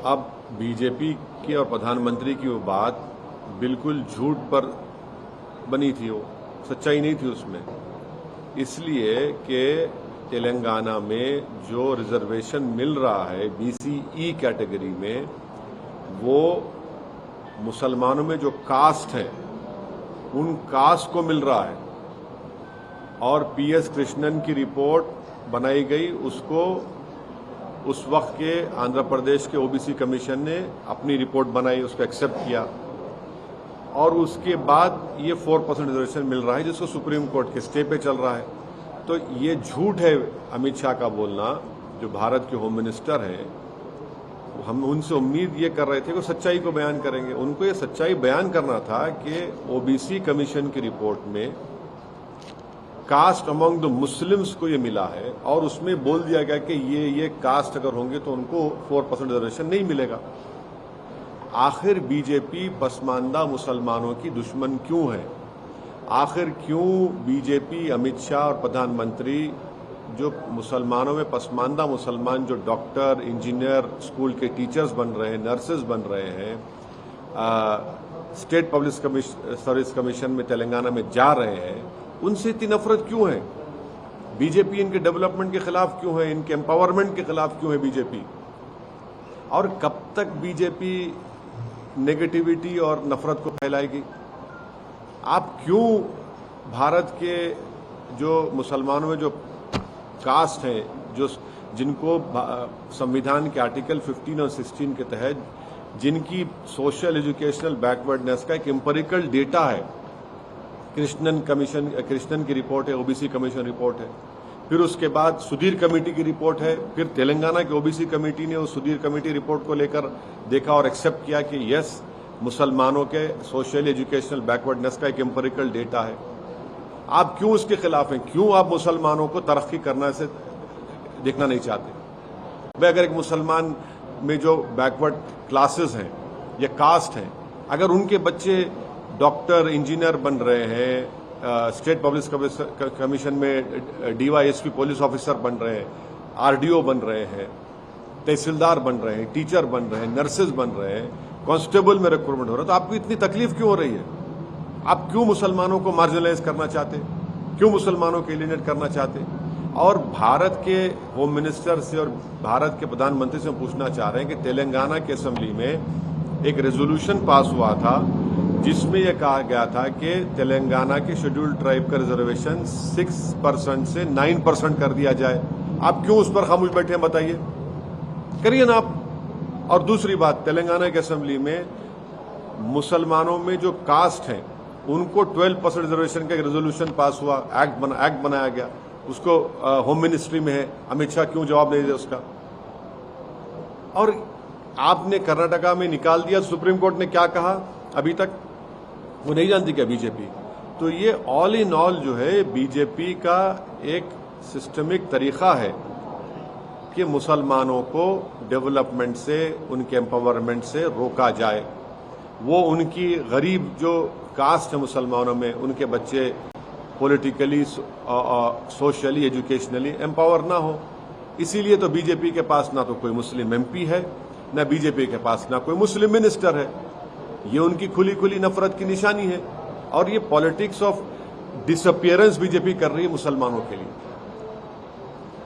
अब बीजेपी की और प्रधानमंत्री की वो बात बिल्कुल झूठ पर बनी थी, वो सच्चाई नहीं थी उसमें, इसलिए कि तेलंगाना में जो रिजर्वेशन मिल रहा है BCE कैटेगरी में, वो मुसलमानों में जो कास्ट है उन कास्ट को मिल रहा है। और PS कृष्णन की रिपोर्ट बनाई गई, उसको उस वक्त के आंध्र प्रदेश के OBC कमीशन ने अपनी रिपोर्ट बनाई, उसको एक्सेप्ट किया और उसके बाद ये 4% रिजर्वेशन मिल रहा है जिसको सुप्रीम कोर्ट के स्टे पे चल रहा है। तो ये झूठ है अमित शाह का बोलना, जो भारत के होम मिनिस्टर हैं। हम उनसे उम्मीद ये कर रहे थे कि सच्चाई को बयान करेंगे। उनको ये सच्चाई बयान करना था कि OBC कमीशन की रिपोर्ट में कास्ट अमंग द मुस्लिम्स को ये मिला है और उसमें बोल दिया गया कि ये कास्ट अगर होंगे तो उनको 4% रिजर्वेशन नहीं मिलेगा। आखिर बीजेपी पसमानदा मुसलमानों की दुश्मन क्यों है? आखिर क्यों बीजेपी, अमित शाह और प्रधानमंत्री जो मुसलमानों में पसमानदा मुसलमान, जो डॉक्टर, इंजीनियर, स्कूल के टीचर्स बन रहे हैं, नर्सेज बन रहे हैं, स्टेट पब्लिक सर्विस कमीशन में तेलंगाना में जा रहे हैं, उनसे इतनी नफरत क्यों है? बीजेपी इनके डेवलपमेंट के खिलाफ क्यों है? इनके एम्पावरमेंट के खिलाफ क्यों है बीजेपी? और कब तक बीजेपी नेगेटिविटी और नफरत को फैलाएगी? आप क्यों भारत के जो मुसलमानों में जो कास्ट हैं, जो जिनको संविधान के आर्टिकल 15 और 16 के तहत जिनकी सोशल एजुकेशनल बैकवर्डनेस का एक एम्पिरिकल डेटा है, कृष्णन की रिपोर्ट है, OBC कमीशन रिपोर्ट है, फिर उसके बाद सुधीर कमेटी की रिपोर्ट है, फिर तेलंगाना की OBC कमेटी ने उस सुधीर कमेटी रिपोर्ट को लेकर देखा और एक्सेप्ट किया कि यस, मुसलमानों के सोशल एजुकेशनल बैकवर्डनेस का एक एम्पिरिकल डेटा है। आप क्यों उसके खिलाफ हैं? क्यों आप मुसलमानों को तरक्की करना से देखना नहीं चाहते? भाई, अगर एक मुसलमान में जो बैकवर्ड क्लासेस हैं या कास्ट हैं, अगर उनके बच्चे डॉक्टर, इंजीनियर बन रहे हैं, स्टेट पब्लिक कमीशन में DYSP पुलिस ऑफिसर बन रहे हैं, RDO बन रहे हैं, तहसीलदार बन रहे हैं, टीचर बन रहे हैं, नर्सेज बन रहे हैं, कांस्टेबल में रिक्रूटमेंट हो रहा है, तो आपको इतनी तकलीफ क्यों हो रही है? आप क्यों मुसलमानों को मार्जिनलाइज करना चाहते? क्यों मुसलमानों को एलिनेट करना चाहते? और भारत के होम मिनिस्टर से और भारत के प्रधानमंत्री से पूछना चाह रहे हैं कि तेलंगाना की असेंबली में एक रेजोल्यूशन पास हुआ था जिसमें यह कहा गया था कि तेलंगाना के शेड्यूल्ड ट्राइब का रिजर्वेशन 6% से 9% कर दिया जाए। आप क्यों उस पर खामोश बैठे हैं? बताइए, करिए ना आप। और दूसरी बात, तेलंगाना की असेंबली में मुसलमानों में जो कास्ट हैं उनको 12% रिजर्वेशन का एक रेजोल्यूशन पास हुआ, एक्ट बनाया गया, उसको होम मिनिस्ट्री में है। अमित शाह क्यों जवाब नहीं दे उसका? और आपने कर्नाटका में निकाल दिया, सुप्रीम कोर्ट ने क्या कहा अभी तक वो नहीं जानती क्या बीजेपी? तो ये ऑल इन ऑल जो है बीजेपी का एक सिस्टमिक तरीका है कि मुसलमानों को डेवलपमेंट से, उनके एम्पावरमेंट से रोका जाए। वो उनकी गरीब जो कास्ट है मुसलमानों में, उनके बच्चे पॉलिटिकली, सोशली, एजुकेशनली एम्पावर ना हो। इसीलिए तो बीजेपी के पास ना तो कोई मुस्लिम MP है, ना बीजेपी के पास ना कोई मुस्लिम मिनिस्टर है। ये उनकी खुली खुली नफरत की निशानी है। और ये पॉलिटिक्स ऑफ डिसअपियरेंस बीजेपी कर रही है मुसलमानों के लिए।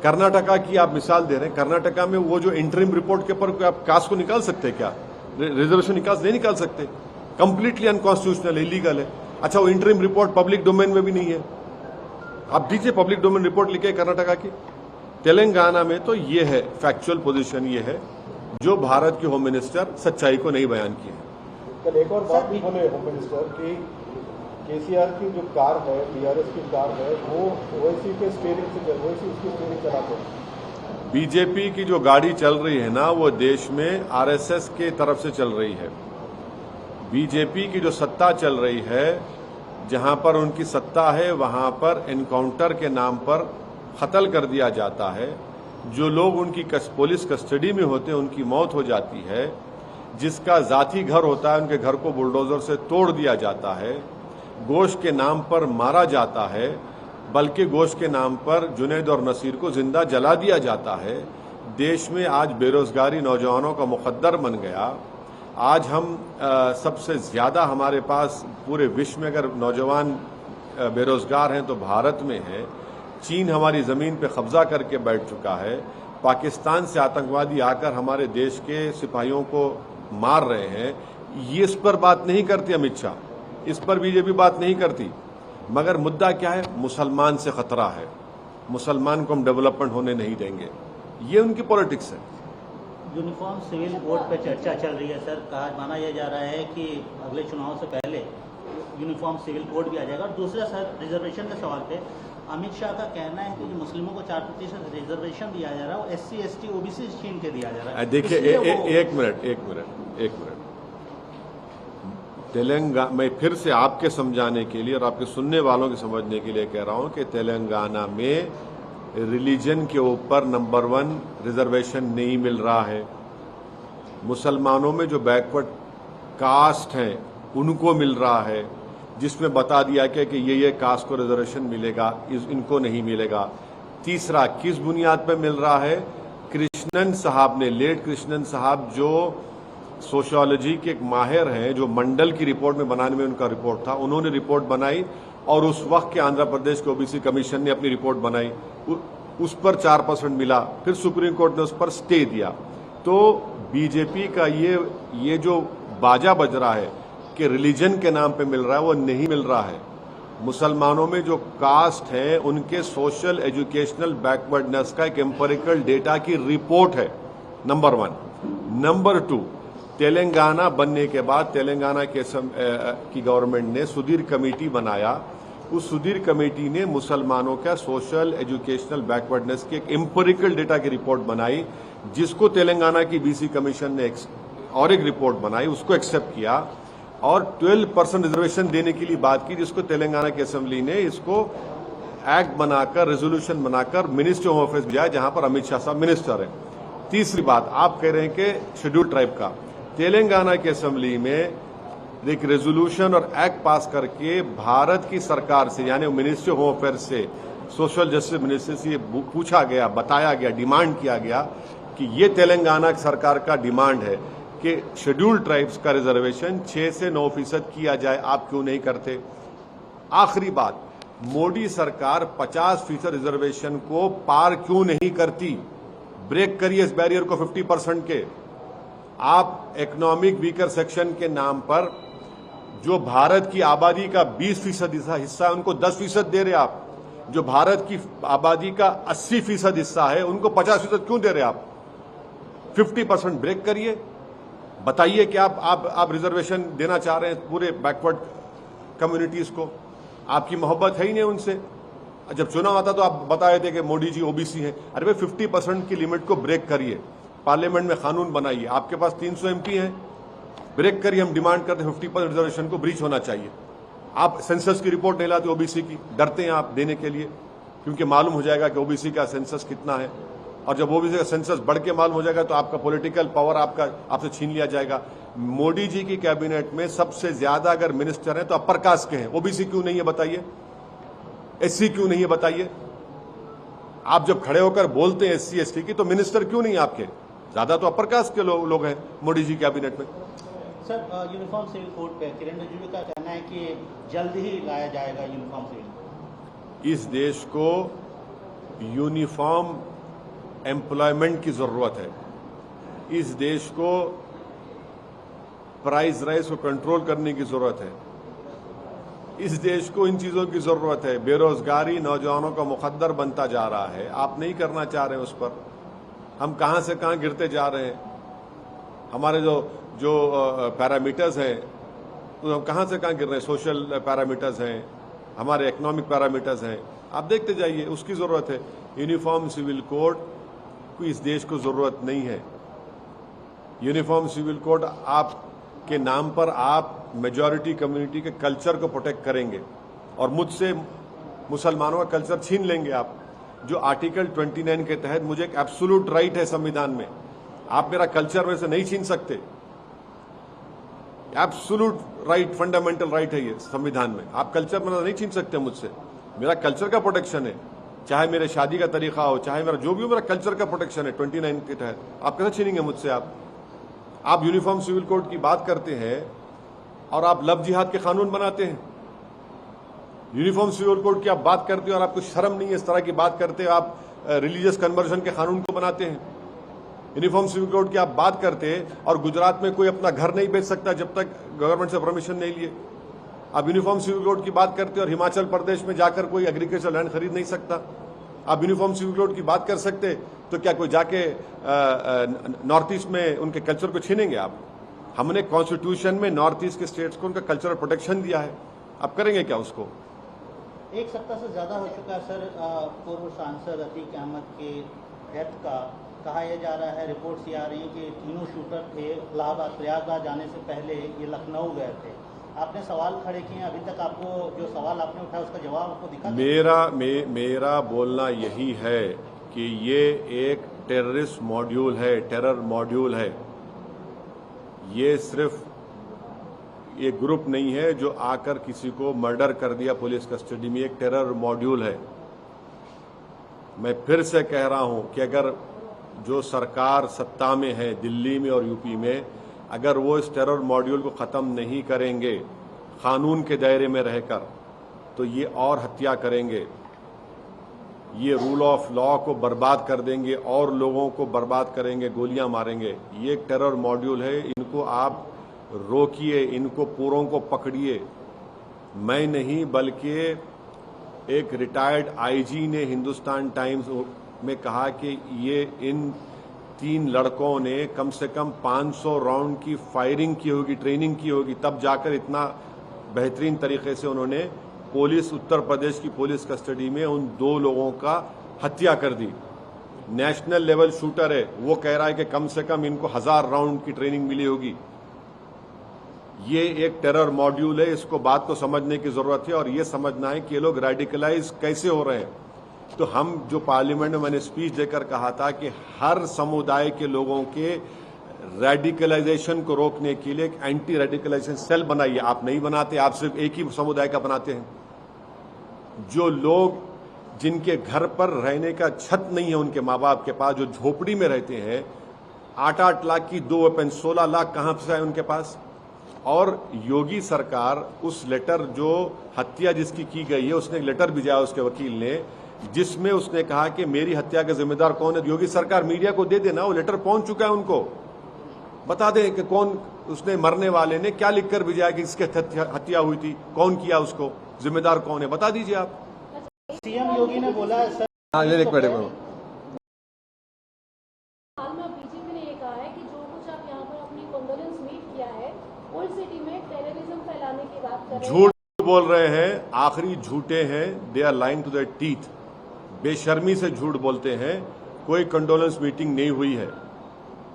कर्नाटका की आप मिसाल दे रहे हैं, कर्नाटका में वो जो इंटरिम रिपोर्ट के ऊपर आप कास्ट को निकाल सकते हैं क्या? रिजर्वेशन नहीं निकाल सकते, कंप्लीटली अनकॉन्स्टिट्यूशनल, इलीगल है। अच्छा, वो इंटरिम रिपोर्ट पब्लिक डोमेन में भी नहीं है। आप दीजिए पब्लिक डोमेन रिपोर्ट लिखे कर्नाटका की। तेलंगाना में तो ये है, फैक्चुअल पोजीशन ये है, जो भारत के होम मिनिस्टर सच्चाई को नहीं बयान किए। कल एक और बात भी बोले होम मिनिस्टर कि KCR की जो कार है, BRS की कार है, वो ओवैसी के स्टीयरिंग से, ओवैसी उसकी स्टीयरिंग चलाते हैं। बीजेपी की जो गाड़ी चल रही है ना, वो देश में RSS के तरफ से चल रही है। बीजेपी की जो सत्ता चल रही है, जहां पर उनकी सत्ता है, वहां पर एनकाउंटर के नाम पर कत्ल कर दिया जाता है। जो लोग उनकी पुलिस कस्टडी में होते हैं उनकी मौत हो जाती है। जिसका जाती घर होता है उनके घर को बुलडोजर से तोड़ दिया जाता है। गोश्त के नाम पर मारा जाता है, बल्कि गोश्त के नाम पर जुनैद और नसीर को जिंदा जला दिया जाता है। देश में आज बेरोजगारी नौजवानों का मुकद्दर बन गया। आज हम सबसे ज्यादा हमारे पास पूरे विश्व में अगर नौजवान बेरोजगार हैं तो भारत में है। चीन हमारी जमीन पे कब्जा करके बैठ चुका है। पाकिस्तान से आतंकवादी आकर हमारे देश के सिपाहियों को मार रहे हैं। ये इस पर बात नहीं करती अमित शाह, इस पर बीजेपी बात नहीं करती। मगर मुद्दा क्या है? मुसलमान से खतरा है, मुसलमान को हम डेवलपमेंट होने नहीं देंगे। ये उनकी पॉलिटिक्स है। यूनिफॉर्म सिविल कोड पर चर्चा चल रही है सर। माना यह जा रहा है कि अगले चुनाव से पहले यूनिफॉर्म सिविल कोड भी आ जाएगा। और दूसरा सर, रिजर्वेशन के सवाल पे अमित शाह का कहना है कि जो मुस्लिमों को 4% रिजर्वेशन दिया जा रहा है वो SC ST OBC छीन के दिया जा रहा है। देखिए एक मिनट तेलंगाना, मैं फिर से आपके समझाने के लिए और आपके सुनने वालों के समझने के लिए कह रहा हूं कि तेलंगाना में रिलीजन के ऊपर नंबर 1 रिजर्वेशन नहीं मिल रहा है। मुसलमानों में जो बैकवर्ड कास्ट हैं उनको मिल रहा है, जिसमें बता दिया गया कि ये कास्ट को रिजर्वेशन मिलेगा, इनको नहीं मिलेगा। तीसरा, किस बुनियाद पर मिल रहा है? कृष्णन साहब ने, लेट कृष्णन साहब जो सोशियोलॉजी के एक माहिर हैं, जो मंडल की रिपोर्ट में बनाने में उनका रिपोर्ट था, उन्होंने रिपोर्ट बनाई और उस वक्त के आंध्र प्रदेश के ओबीसी कमीशन ने अपनी रिपोर्ट बनाई, उस पर 4% मिला। फिर सुप्रीम कोर्ट ने उस पर स्टे दिया। तो बीजेपी का ये जो बाजा बज रहा है कि रिलीजन के नाम पे मिल रहा है, वो नहीं मिल रहा है। मुसलमानों में जो कास्ट है उनके सोशल एजुकेशनल बैकवर्डनेस का एक एम्पिरिकल डेटा की रिपोर्ट है, नंबर 1। नंबर 2, तेलंगाना बनने के बाद तेलंगाना की गवर्नमेंट ने सुधीर कमेटी बनाया। उस सुधीर कमेटी ने मुसलमानों का सोशल एजुकेशनल बैकवर्डनेस की एक एम्पिरिकल डेटा की रिपोर्ट बनाई, जिसको तेलंगाना की BC कमीशन ने और एक रिपोर्ट बनाई, उसको एक्सेप्ट किया और 12% रिजर्वेशन देने के लिए बात की, जिसको तेलंगाना की असेंबली ने इसको एक्ट बनाकर, रेजोल्यूशन बनाकर मिनिस्ट्री ऑफ अफेयर्स भेजा, जहां पर अमित शाह साहब मिनिस्टर हैं। तीसरी बात, आप कह रहे हैं कि शेड्यूल ट्राइब का, तेलंगाना की असेंबली में एक रेजोल्यूशन और एक्ट पास करके भारत की सरकार से, यानी मिनिस्ट्री ऑफ होम अफेयर्स से, सोशल जस्टिस मिनिस्ट्री से पूछा गया, बताया गया, डिमांड किया गया कि ये तेलंगाना सरकार का डिमांड है कि शेड्यूल ट्राइब्स का रिजर्वेशन 6 से 9% किया जाए, आप क्यों नहीं करते? आखिरी बात, मोदी सरकार 50% रिजर्वेशन को पार क्यों नहीं करती? ब्रेक करिए इस बैरियर को 50% के। आप इकोनॉमिक वीकर सेक्शन के नाम पर जो भारत की आबादी का 20% हिस्सा है उनको 10% दे रहे आप। जो भारत की आबादी का 80% हिस्सा है उनको 50% क्यों दे रहे आप? 50% ब्रेक करिए, बताइए कि आप रिजर्वेशन देना चाह रहे हैं पूरे बैकवर्ड कम्युनिटीज को। आपकी मोहब्बत है ही नहीं उनसे। जब चुनाव आता तो आप बताए थे कि मोदी जी OBC हैं। अरे भाई 50% की लिमिट को ब्रेक करिए, पार्लियामेंट में कानून बनाइए। आपके पास 300 MP हैं, ब्रेक करिए। हम डिमांड करते हैं 50% रिजर्वेशन को ब्रीच होना चाहिए। आप सेंसस की रिपोर्ट नहीं लाते OBC की, डरते हैं आप देने के लिए, क्योंकि मालूम हो जाएगा कि OBC का सेंसस कितना है, और जब OBC का सेंसस बढ़ के मालूम हो जाएगा तो आपका पॉलिटिकल पावर आपसे छीन लिया जाएगा। मोदी जी की कैबिनेट में सबसे ज्यादा अगर मिनिस्टर हैं तो अपर कास्ट के हैं। OBC क्यों नहीं है बताइए? SC क्यों नहीं है बताइए? आप जब खड़े होकर बोलते हैं SC ST की, तो मिनिस्टर क्यों नहीं आपके? ज्यादा तो अपर कास्ट के लोग हैं मोदी जी कैबिनेट में। सर, यूनिफॉर्म सिविल कोड पे किरण रिजिजू का कहना है कि जल्द ही लाया जाएगा यूनिफॉर्म सिविल। इस देश को यूनिफॉर्म एम्प्लॉयमेंट की जरूरत है। इस देश को प्राइस राइज को कंट्रोल करने की जरूरत है। इस देश को इन चीजों की जरूरत है। बेरोजगारी नौजवानों का मुकद्दर बनता जा रहा है, आप नहीं करना चाह रहे हैं उस पर। हम कहां से कहां गिरते जा रहे हैं। हमारे जो पैरामीटर्स हैं तो हम कहां से कहां गिर रहे हैं। सोशल पैरामीटर्स हैं, हमारे इकोनॉमिक पैरामीटर्स हैं, आप देखते जाइए। उसकी जरूरत है। यूनिफॉर्म सिविल कोड को इस देश को जरूरत नहीं है। यूनिफॉर्म सिविल कोड आपके नाम पर आप मेजॉरिटी कम्युनिटी के कल्चर को प्रोटेक्ट करेंगे और मुझसे मुसलमानों का कल्चर छीन लेंगे आप। जो आर्टिकल 29 के तहत मुझे एक एब्सोल्यूट राइट है संविधान में, आप मेरा कल्चर में से नहीं छीन सकते। एब्सोल्यूट राइट, फंडामेंटल राइट है ये संविधान में। आप कल्चर में नहीं छीन सकते मुझसे, मेरा कल्चर का प्रोटेक्शन है। चाहे मेरे शादी का तरीका हो, चाहे मेरा जो भी हो, मेरा कल्चर का प्रोटेक्शन है 29 के तहत। आप कैसे छीनेंगे मुझसे? आप यूनिफॉर्म सिविल कोड की बात करते हैं और आप लव जिहाद के कानून बनाते हैं। यूनिफॉर्म सिविल कोड की आप बात करते हो और आपको शर्म नहीं है इस तरह की बात करते हो। आप रिलीजियस कन्वर्जन के कानून को बनाते हैं। यूनिफॉर्म सिविल कोड की आप बात करते हैं और गुजरात में कोई अपना घर नहीं बेच सकता जब तक गवर्नमेंट से परमिशन नहीं लिए। आप यूनिफॉर्म सिविल कोड की बात करते हो और हिमाचल प्रदेश में जाकर कोई एग्रीकल्चर लैंड खरीद नहीं सकता। आप यूनिफॉर्म सिविल कोड की बात कर सकते तो क्या कोई जाके नॉर्थ ईस्ट में उनके कल्चर को छीनेंगे आप? हमने कॉन्स्टिट्यूशन में नॉर्थ ईस्ट के स्टेट्स को उनका कल्चरल प्रोटेक्शन दिया है, आप करेंगे क्या उसको? एक सप्ताह से ज्यादा हो चुका है सर पूर्व सांसद अतीक अहमद के डेथ का। कहा यह जा रहा है, रिपोर्ट्स ये आ रही है कि तीनों शूटर थे इलाहाबाद प्रयागराज जाने से पहले ये लखनऊ गए थे। आपने सवाल खड़े किए, अभी तक आपको जो सवाल आपने उठाया उसका जवाब आपको दिखा? मेरा बोलना यही है कि ये एक टेररिस्ट मॉड्यूल है, टेरर मॉड्यूल है। ये सिर्फ ये ग्रुप नहीं है जो आकर किसी को मर्डर कर दिया पुलिस कस्टडी में, एक टेरर मॉड्यूल है। मैं फिर से कह रहा हूं कि अगर जो सरकार सत्ता में है दिल्ली में और यूपी में, अगर वो इस टेरर मॉड्यूल को खत्म नहीं करेंगे कानून के दायरे में रहकर, तो ये और हत्या करेंगे, ये रूल ऑफ लॉ को बर्बाद कर देंगे और लोगों को बर्बाद करेंगे, गोलियां मारेंगे। ये एक टेरर मॉड्यूल है, इनको आप रोकिए, इनको पूरों को पकड़िए। मैं नहीं बल्कि एक रिटायर्ड आईजी ने हिंदुस्तान टाइम्स में कहा कि ये इन 3 लड़कों ने कम से कम 500 राउंड की फायरिंग की होगी, ट्रेनिंग की होगी, तब जाकर इतना बेहतरीन तरीके से उन्होंने पुलिस उत्तर प्रदेश की पुलिस कस्टडी में उन 2 लोगों का हत्या कर दी। नेशनल लेवल शूटर है, वो कह रहा है कि कम से कम इनको 1000 राउंड की ट्रेनिंग मिली होगी। ये एक टेरर मॉड्यूल है, इसको बात को समझने की जरूरत है और ये समझना है कि ये लोग रेडिकलाइज कैसे हो रहे हैं। तो हम जो पार्लियामेंट में मैंने स्पीच देकर कहा था कि हर समुदाय के लोगों के रेडिकलाइजेशन को रोकने के लिए एक एंटी रेडिकलाइजेशन सेल बनाइए। आप नहीं बनाते, आप सिर्फ एक ही समुदाय का बनाते हैं। जो लोग जिनके घर पर रहने का छत नहीं है उनके माँ बाप के पास, जो झोपड़ी में रहते हैं, 8-8 लाख की 2 वेपन, 16 लाख कहां से आए उनके पास? और योगी सरकार उस लेटर जो हत्या जिसकी की गई है, उसने एक लेटर भिजाया उसके वकील ने, जिसमें उसने कहा कि मेरी हत्या का जिम्मेदार कौन है। योगी सरकार मीडिया को दे देना, वो लेटर पहुंच चुका है, उनको बता दें कि कौन उसने, मरने वाले ने क्या लिखकर भिजाया कि इसके हत्या हुई थी, कौन किया, उसको जिम्मेदार कौन है, बता दीजिए आप। सीएम योगी ने बोला है सर। हाँ, एक मिनट बीजेपी ने ये कहा है कि जो कुछ आप यहाँ पर अपनी कंडोलेंस मीट किया है, ओल्ड सिटी में टेररिज्म फैलाने की बात कर रहे हैं। झूठ बोल रहे हैं, आखिरी झूठे हैं, they are lying to their teeth. बेशर्मी से झूठ बोलते हैं। कोई कंडोलेंस मीटिंग नहीं हुई है,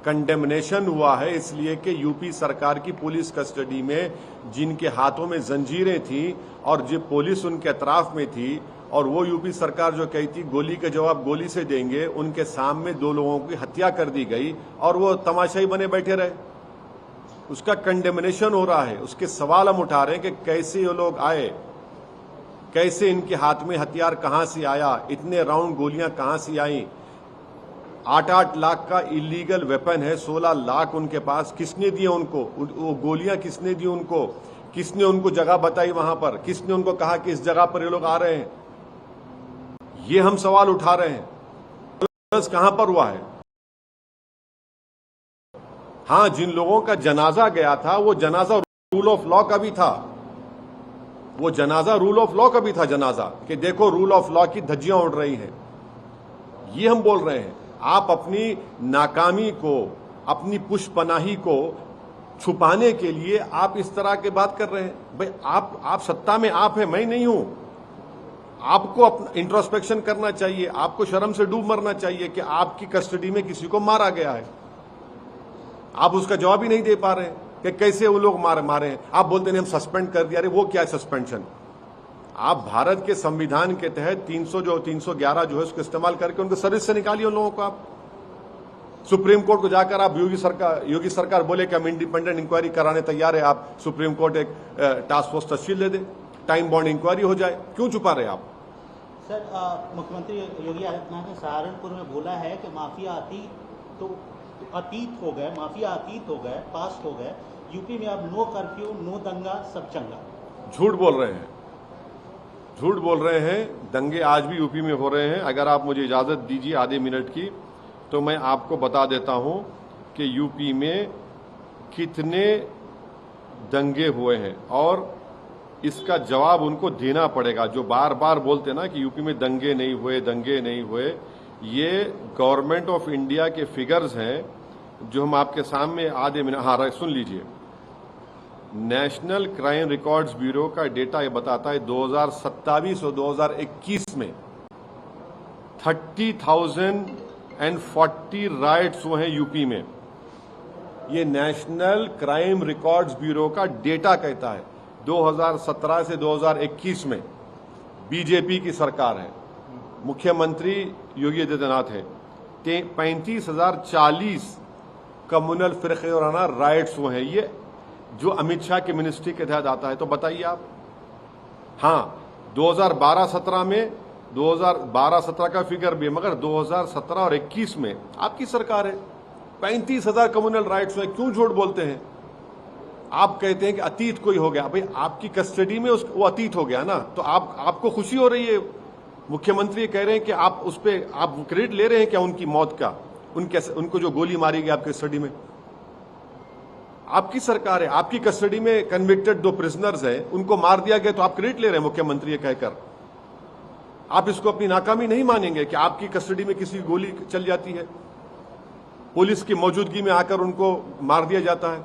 कंडेमनेशन हुआ है, इसलिए कि यूपी सरकार की पुलिस कस्टडी में जिनके हाथों में जंजीरें थी और जो पुलिस उनके अतराफ में थी, और वो यूपी सरकार जो कही थी गोली का जवाब गोली से देंगे, उनके सामने 2 लोगों की हत्या कर दी गई और वो तमाशाई बने बैठे रहे। उसका कंडेमनेशन हो रहा है। उसके सवाल हम उठा रहे हैं कि कैसे ये लोग आए, कैसे इनके हाथ में हथियार कहां से आया, इतने राउंड गोलियां कहां से आई। 8-8 लाख का इलीगल वेपन है, 16 लाख उनके पास, किसने दिए उनको? वो गोलियां किसने दी उनको? किसने उनको जगह बताई वहां पर? किसने उनको कहा कि इस जगह पर ये लोग आ रहे हैं? ये हम सवाल उठा रहे हैं। कहां पर हुआ है? हां, जिन लोगों का जनाजा गया था वो जनाजा रूल ऑफ लॉ का भी था, वो जनाजा रूल ऑफ लॉ का भी था जनाजा, कि देखो रूल ऑफ लॉ की धज्जियां उड़ रही हैं। ये हम बोल रहे हैं। आप अपनी नाकामी को, अपनी पुष्पनाही को छुपाने के लिए आप इस तरह की बात कर रहे हैं। भाई आप सत्ता में आप हैं, मैं नहीं हूं। आपको अपना इंट्रोस्पेक्शन करना चाहिए, आपको शर्म से डूब मरना चाहिए कि आपकी कस्टडी में किसी को मारा गया है। आप उसका जवाब ही नहीं दे पा रहे हैं कि कैसे वो लोग मारे हैं। आप बोलते हैं हम सस्पेंड कर दिया। अरे वो क्या है सस्पेंशन? आप भारत के संविधान के तहत 311 जो है उसको इस्तेमाल करके उनको सर्विस से निकालिए उन लोगों को। आप सुप्रीम कोर्ट को जाकर आप योगी सरकार बोले कि हम इंडिपेंडेंट इंक्वायरी कराने तैयार है, आप सुप्रीम कोर्ट एक टास्क फोर्स तश्कील दे दे, टाइम बॉन्ड इंक्वायरी हो जाए। क्यों छुपा रहे आप? सर मुख्यमंत्री योगी आदित्यनाथ ने सहारनपुर में बोला है कि माफिया अतीत हो गए, माफिया अतीत हो गए, पास्ट हो गए, यूपी में अब नो कर्फ्यू, नो दंगा, सब चंगा। झूठ बोल रहे हैं, झूठ बोल रहे हैं। दंगे आज भी यूपी में हो रहे हैं। अगर आप मुझे इजाजत दीजिए आधे मिनट की, तो मैं आपको बता देता हूं कि यूपी में कितने दंगे हुए हैं और इसका जवाब उनको देना पड़ेगा। जो बार बार बोलते ना कि यूपी में दंगे नहीं हुए, दंगे नहीं हुए, ये गवर्नमेंट ऑफ इंडिया के फिगर्स हैं जो हम आपके सामने आधे मिनट, हाँ सुन लीजिए। नेशनल क्राइम रिकॉर्ड्स ब्यूरो का डेटा ये बताता है 2027 और 2021 में 30,040 राइट्स हुए हैं यूपी में। ये नेशनल क्राइम रिकॉर्ड्स ब्यूरो का डेटा कहता है। 2017 से 2021 में बीजेपी की सरकार है, मुख्यमंत्री योगी आदित्यनाथ है, 35,040 कम्युनल फिरकाना राइट्स हुए हैं। ये जो अमित शाह की मिनिस्ट्री के तहत आता है। तो बताइए आप, हाँ 2012-17 में 2012-17 का फिगर भी है, मगर 2017 और 21 में आपकी सरकार है, 35,000 कम्युनल राइट्स हुए। क्यों झूठ बोलते हैं? आप कहते हैं कि अतीत कोई हो गया, भाई आपकी कस्टडी में वो अतीत हो गया ना, तो आपको खुशी हो रही है। मुख्यमंत्री कह रहे हैं कि आप उस पर आप क्रेडिट ले रहे हैं क्या उनकी मौत का, उनको जो गोली मारी गई आपकी कस्टडी में? आपकी सरकार है, आपकी कस्टडी में कन्विक्टेड 2 प्रिजनर्स हैं, उनको मार दिया गया, तो आप क्रेडिट ले रहे हैं मुख्यमंत्री कहकर। आप इसको अपनी नाकामी नहीं मानेंगे कि आपकी कस्टडी में किसी की गोली चल जाती है, पुलिस की मौजूदगी में आकर उनको मार दिया जाता है।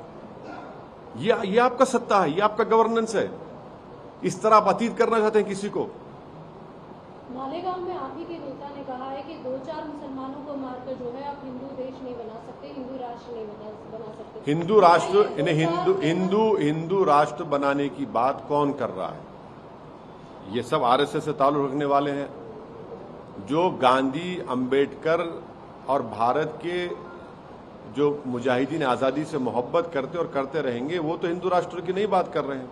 ये आपका सत्ता है, ये आपका गवर्नेंस है। इस तरह आप अतीत करना चाहते हैं किसी को? मालेगांव में आप ही के नेता ने कहा है कि 2-4 मुसलमानों को मारकर जो है आप हिंदू देश नहीं बना सकते, हिंदू राष्ट्र नहीं बना सकते। हिंदू राष्ट्र, हिंदू राष्ट्र बनाने की बात कौन कर रहा है? ये सब आरएसएस से ताल्लुक रखने वाले हैं जो गांधी, अंबेडकर और भारत के जो मुजाहिदीन आजादी से मोहब्बत करते और करते रहेंगे। वो तो हिंदू राष्ट्र की नहीं बात कर रहे हैं।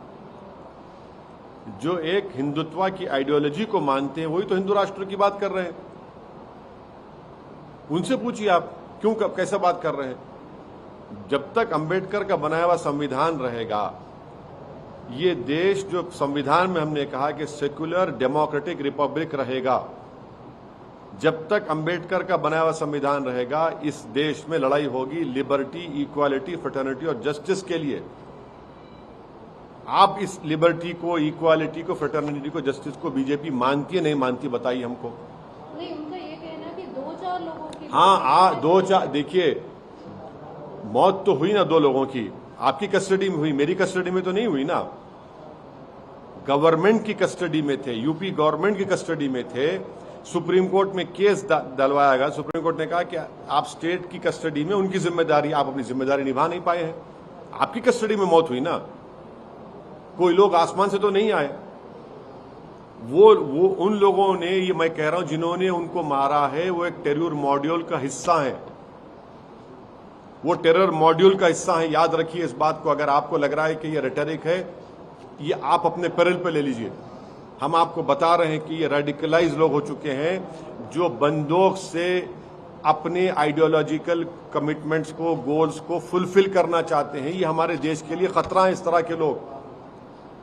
जो एक हिंदुत्व की आइडियोलॉजी को मानते हैं वही तो हिंदू राष्ट्र की बात कर रहे हैं। उनसे पूछिए आप क्यों कैसे बात कर रहे हैं। जब तक अंबेडकर का बनाया हुआ संविधान रहेगा, ये देश जो संविधान में हमने कहा कि सेक्युलर डेमोक्रेटिक रिपब्लिक रहेगा, जब तक अंबेडकर का बनाया हुआ संविधान रहेगा, इस देश में लड़ाई होगी लिबर्टी, इक्वालिटी, फ्रेटर्निटी और जस्टिस के लिए। आप इस लिबर्टी को, इक्वालिटी को, फ्रेटर्निटी को, जस्टिस को बीजेपी मानती है नहीं मानती? बताइए हमको। नहीं, उनका ये कहना कि 2-4 लोगों की, हाँ 2-4, देखिए मौत तो हुई ना 2 लोगों की, आपकी कस्टडी में हुई, मेरी कस्टडी में तो नहीं हुई ना। गवर्नमेंट की कस्टडी में थे, यूपी गवर्नमेंट की कस्टडी में थे। सुप्रीम कोर्ट में केस डलवाया गया। सुप्रीम कोर्ट ने कहा कि आप स्टेट की कस्टडी में, उनकी जिम्मेदारी, आप अपनी जिम्मेदारी निभा नहीं पाए हैं। आपकी कस्टडी में मौत हुई ना, कोई लोग आसमान से तो नहीं आए। वो उन लोगों ने, ये मैं कह रहा हूं, जिन्होंने उनको मारा है वो एक टेरर मॉड्यूल का हिस्सा है। वो टेरर मॉड्यूल का हिस्सा है। याद रखिए इस बात को। अगर आपको लग रहा है कि ये रेटरिक है, ये आप अपने पैरल पे ले लीजिए। हम आपको बता रहे हैं कि ये रेडिकलाइज लोग हो चुके हैं जो बंदूक से अपने आइडियोलॉजिकल कमिटमेंट्स को, गोल्स को फुलफिल करना चाहते हैं। ये हमारे देश के लिए खतरा है। इस तरह के लोग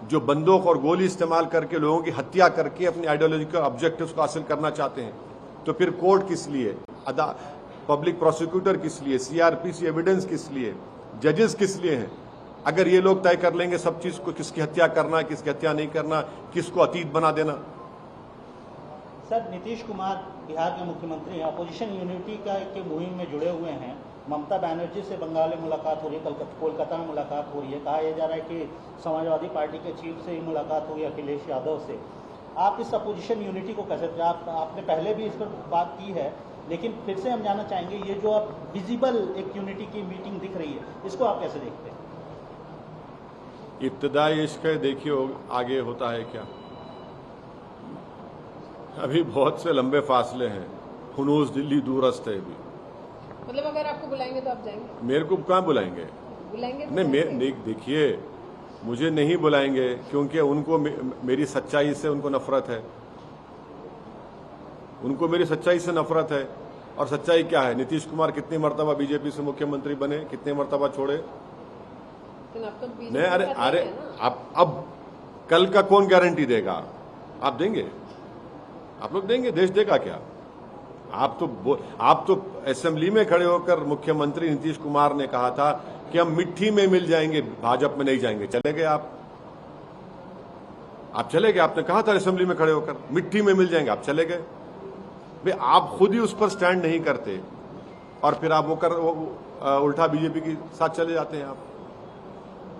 जो बंदूक और गोली इस्तेमाल करके लोगों की हत्या करके अपने आइडियोलॉजिकल ऑब्जेक्टिव्स को हासिल करना चाहते हैं। तो फिर कोर्ट किस लिए, पब्लिक प्रोसिक्यूटर किस लिए, सीआरपीसी एविडेंस किस लिए, जजेस किस लिए हैं? अगर ये लोग तय कर लेंगे सब चीज को, किसकी हत्या करना, किसकी हत्या नहीं करना, किसको अतीत बना देना। सर नीतीश कुमार बिहार के मुख्यमंत्री हैं, अपोजिशन यूनिटी के मुहिम में जुड़े हुए हैं। ममता बनर्जी से बंगाल में मुलाकात हो रही है, कोलकाता में मुलाकात हो रही है। कहा यह जा रहा है कि समाजवादी पार्टी के चीफ से ही मुलाकात हुई, अखिलेश यादव से। आप इस अपोजिशन यूनिटी को कैसे, आपने पहले भी इस पर बात की है, लेकिन फिर से हम जानना चाहेंगे ये जो अब विजिबल एक यूनिटी की मीटिंग दिख रही है, इसको आप कैसे देखते हैं? इब्तदाई इश्क है, देखिए आगे होता है क्या। अभी बहुत से लंबे फासले हैं, हुनूस दिल्ली दूरस्थ है अभी। मतलब अगर आपको बुलाएंगे तो आप जाएंगे? मेरे को कहाँ बुलाएंगे? बुलाएंगे तो नहीं, देखिए मुझे नहीं बुलाएंगे क्योंकि उनको मेरी सच्चाई से उनको नफरत है। उनको मेरी सच्चाई से नफरत है। और सच्चाई क्या है? नीतीश कुमार कितनी मर्तबा बीजेपी से मुख्यमंत्री बने, कितने मर्तबा छोड़े? लेकिन अब तो बीजेपी नहीं, अरे का अरे है ना। अब कल का कौन गारंटी देगा? आप देंगे? आप लोग देंगे? देश देगा क्या? आप तो असेंबली में खड़े होकर मुख्यमंत्री नीतीश कुमार ने कहा था कि हम मिट्टी में मिल जाएंगे, भाजपा में नहीं जाएंगे। चले गए आप चले गए। आपने कहा था असेंबली में खड़े होकर मिट्टी में मिल जाएंगे, आप चले गए। भाई आप खुद ही उस पर स्टैंड नहीं करते और फिर आप उल्टा बीजेपी के साथ चले जाते हैं आप।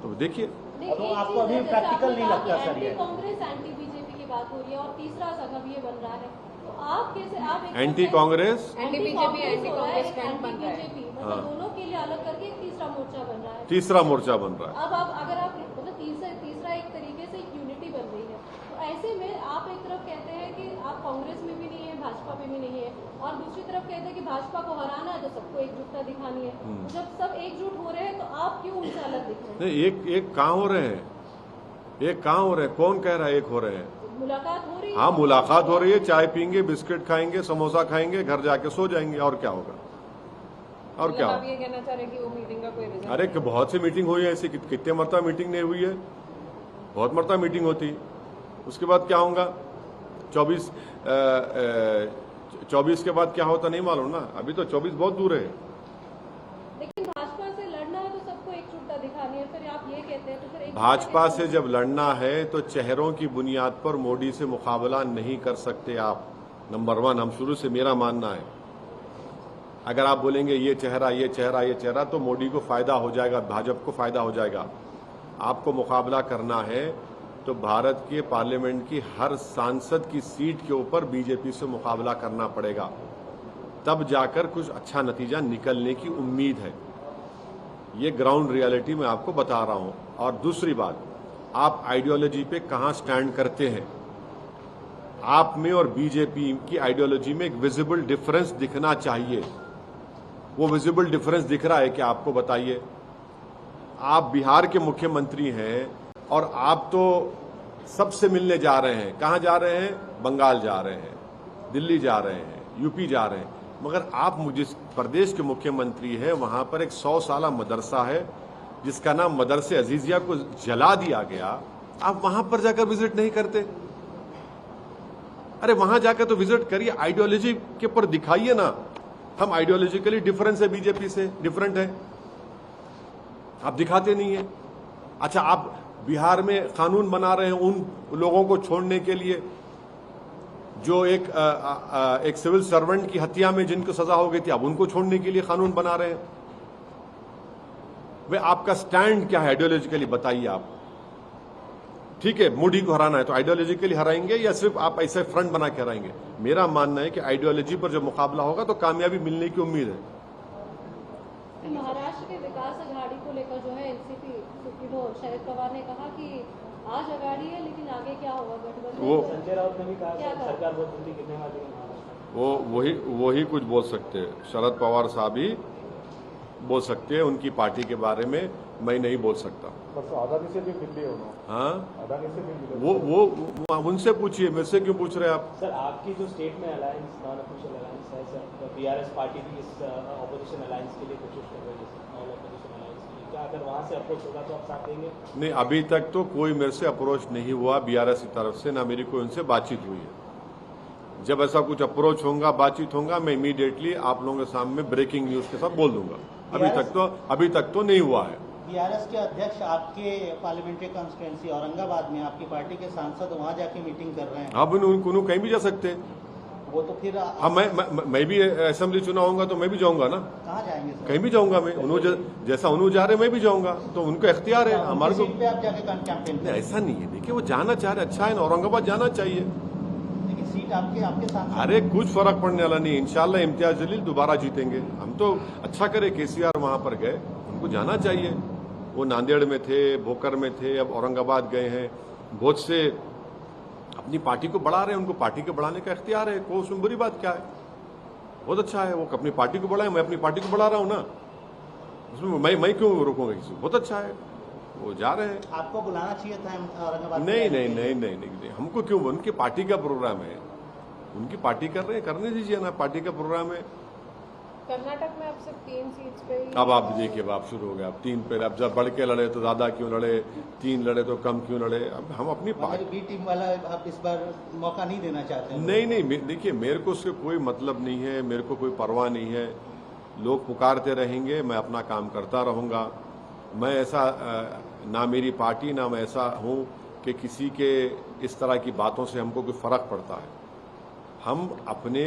तो देखिए, तो आपको अभी प्रैक्टिकल नहीं लगता सर ये? कांग्रेस एंटी बीजेपी की बात हो रही है और तीसरा संघ ये बन रहा है, तो आप कैसे आप anti Congress, anti BJP anti Congress front बन रहा है। मतलब दोनों के लिए अलग करके एक तीसरा मोर्चा बन रहा है। तीसरा मोर्चा बन रहा है। अब आप अगर आप मतलब तीसरा एक तरीके से यूनिटी बन रही है, तो ऐसे में आप एक तरफ कहते हैं कि आप कांग्रेस में भी नहीं है, भाजपा में भी नहीं है, और दूसरी तरफ कहते हैं कि भाजपा को हराना है तो सबको एकजुटता दिखानी है। तो जब सब एकजुट हो रहे हैं तो आप क्यों उनसे अलग दिख रहे हैं? नहीं, एक कहाँ हो रहे हैं? एक कहाँ हो रहे हैं? कौन कह रहा है एक हो रहे हैं? मुलाकात हो रही है। हाँ, मुलाकात हो रही है, चाय पीएंगे, बिस्किट खाएंगे, समोसा खाएंगे, घर जाके सो जाएंगे, और क्या होगा? और क्या मतलब होगा? आप ये कहना चाह रहे हैं कि वो मीटिंग का कोई रिजल्ट? अरे बहुत सी मीटिंग हुई है ऐसी, कितने मरतबा मीटिंग नहीं हुई है? बहुत मरतबा मीटिंग होती। उसके बाद क्या होगा? 24 के बाद क्या होता नहीं मालूम ना। अभी तो 24 बहुत दूर है। लेकिन भाजपा से लड़ना है तो सबको एकजुटता दिखानी है, फिर आप ये कहते हैं तो फिर भाजपा से जब लड़ना है तो चेहरों की बुनियाद पर मोदी से मुकाबला नहीं कर सकते आप। नंबर 1, हम शुरू से मेरा मानना है, अगर आप बोलेंगे ये चेहरा ये चेहरा ये चेहरा तो मोदी को फायदा हो जाएगा, भाजपा को फायदा हो जाएगा। आपको मुकाबला करना है तो भारत के पार्लियामेंट की हर सांसद की सीट के ऊपर बीजेपी से मुकाबला करना पड़ेगा, तब जाकर कुछ अच्छा नतीजा निकलने की उम्मीद है। ये ग्राउंड रियलिटी मैं आपको बता रहा हूं। और दूसरी बात, आप आइडियोलॉजी पे कहां स्टैंड करते हैं? आप में और बीजेपी की आइडियोलॉजी में एक विजिबल डिफरेंस दिखना चाहिए। वो विजिबल डिफरेंस दिख रहा है कि आपको बताइए। आप बिहार के मुख्यमंत्री हैं और आप तो सबसे मिलने जा रहे हैं। कहां जा रहे हैं? बंगाल जा रहे हैं, दिल्ली जा रहे हैं, यूपी जा रहे हैं, मगर आप जिस प्रदेश के मुख्यमंत्री हैं वहां पर एक 100 साला मदरसा है जिसका नाम मदरसे अजीजिया को जला दिया गया। आप वहां पर जाकर विजिट नहीं करते? अरे वहां जाकर तो विजिट करिए, आइडियोलॉजी के ऊपर दिखाइए ना। हम आइडियोलॉजिकली डिफरेंस है, बीजेपी से डिफरेंट है, आप दिखाते नहीं है। अच्छा, आप बिहार में कानून बना रहे हैं उन लोगों को छोड़ने के लिए जो एक सिविल सर्वेंट की हत्या में जिनको सजा हो गई थी, अब उनको छोड़ने के लिए कानून बना रहे हैं। वे आपका स्टैंड क्या है आइडियोलॉजिकली? बताइए आप। ठीक है, मोदी को हराना है तो आइडियोलॉजिकली हराएंगे या सिर्फ आप ऐसे फ्रंट बना के हराएंगे? मेरा मानना है कि आइडियोलॉजी पर जब मुकाबला होगा तो कामयाबी मिलने की उम्मीद है। महाराष्ट्र के विकास अघाड़ी को लेकर जो है एनसीपी सुप्रीमो शरद पवार ने कहा कि आज अघाड़ी है लेकिन आगे क्या होगा गठबंधन? वो संजय राउत ने भी कहा क्या कहा? सरकार बहुत जल्दी गिरने वाली है महाराष्ट्र में। वो वही कुछ बोल सकते हैं। शरद पवार साहब ही बोल सकते हैं, उनकी पार्टी के बारे में मैं नहीं बोल सकता। परसों अदानी से भी मिल लिए उन्होंने। हाँ, अदानी से भी मिले। वो उनसे पूछिए, मेरे से क्यों पूछ रहे हैं आप? सर, आपकी जो स्टेट में अलायंस, नॉन ऑफिशियल अलायंस है सर, तो बीआरएस पार्टी भी इस ऑपोजिशन अलायंस के लिए कोशिश कर रही है, नॉन ऑपोजिशन अलायंस के लिए। क्या अगर वहाँ से अप्रोच होगा तो आप साथ देंगे? नहीं, अभी तक तो कोई मेरे से अप्रोच नहीं हुआ बीआरएस की तरफ से, ना मेरी कोई उनसे बातचीत हुई है। जब ऐसा कुछ अप्रोच होगा, बातचीत होगा, मैं इमीडिएटली आप लोगों के सामने ब्रेकिंग न्यूज के साथ बोल दूंगा। अभी तक तो नहीं हुआ है। बीआरएस के अध्यक्ष आपके पार्लियामेंट्री कॉन्स्टिट्यूंसी औरंगाबाद में आपकी पार्टी के सांसद वहां जाके मीटिंग कर रहे हैं। अब उनको कहीं भी जा सकते हैं। वो तो फिर हाँ, मैं भी असेंबली चुनाव होगा तो मैं भी जाऊंगा ना, कहाँ जाएंगे सर? कहीं भी जाऊंगा मैं। जैसा उन्होंने जा रहे मैं भी जाऊंगा, तो उनका इख्तियार है। हमारे को सीट पे आप जाके कैंपेन नहीं, ऐसा नहीं है। देखिए, वो जाना चाह रहे, अच्छा है ना, औरंगाबाद जाना चाहिए। लेकिन सीट आपके सांसद। अरे कुछ फर्क पड़ने वाला नहीं, इंशाल्लाह इम्तियाज जलील दोबारा जीतेंगे। हम तो अच्छा करे केसीआर वहां पर गए, उनको जाना चाहिए। वो नांदेड़ में थे, भोकर में थे, अब औरंगाबाद गए हैं। बहुत से अपनी पार्टी को बढ़ा रहे हैं, उनको पार्टी को बढ़ाने का इख्तियार है, को उसमें बुरी बात क्या है? बहुत अच्छा है, वो अपनी पार्टी को बढ़ाए, मैं अपनी पार्टी को बढ़ा रहा हूं ना, उसमें मैं क्यों रोकूंगा किसी को? बहुत अच्छा है, वो जा रहे हैं। आपको बुलाना चाहिए था औरंगाबाद? नहीं, हमको क्यों? उनकी पार्टी का प्रोग्राम है, उनकी पार्टी कर रहे हैं, करने दीजिए ना, पार्टी का प्रोग्राम है। कर्नाटक में अब सिर्फ 3 सीट्स पे ही अब आप देखिए, अब शुरू हो गया, अब 3 पे, अब जब बढ़ के लड़े तो ज्यादा क्यों लड़े, 3 लड़े तो कम क्यों लड़े। अब हम अपनी पार्टी, बी टीम वाला आप इस बार मौका नहीं देना चाहते हैं? नहीं, देखिए मेरे को उससे कोई मतलब नहीं है, मेरे को कोई परवाह नहीं है। लोग पुकारते रहेंगे, मैं अपना काम करता रहूंगा। मैं ऐसा ना मेरी पार्टी ना मैं ऐसा हूं कि किसी के इस तरह की बातों से हमको कोई फर्क पड़ता है। हम अपने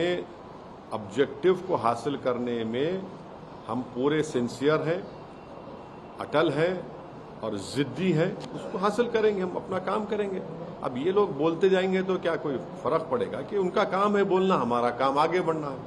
ऑब्जेक्टिव को हासिल करने में हम पूरे सिंसियर हैं, अटल हैं और जिद्दी हैं। उसको हासिल करेंगे, हम अपना काम करेंगे। अब ये लोग बोलते जाएंगे तो क्या कोई फर्क पड़ेगा? कि उनका काम है बोलना, हमारा काम आगे बढ़ना है।